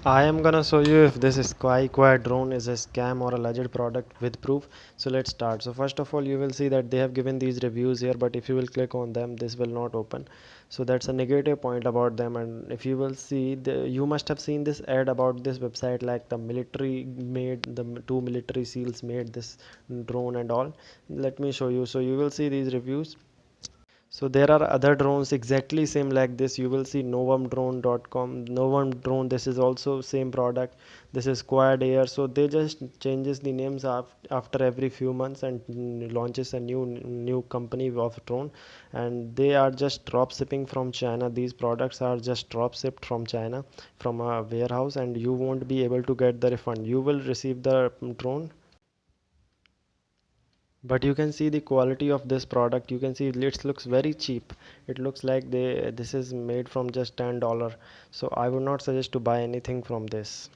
I am gonna show you if this Skyquad drone is a scam or a legit product with proof. So let's start. So first of all, you will see that they have given these reviews here, but if you will click on them, this will not open. So that's a negative point about them. And if you will see, you must have seen this ad about this website, like the military made, the two military seals made this drone and all. Let me show you. So you will see these reviews. So there are other drones exactly same like this. You will see novumdrone.com, novum drone. This is also same product. This is quad air. So they just changes the names after every few months and launches a new company of drone, and they are just drop shipping from China. These products are just drop shipped from China from a warehouse, and you won't be able to get the refund. You will receive the drone, but you can see the quality of this product. You can see it looks very cheap. It looks like this is made from just $10. So I would not suggest to buy anything from this.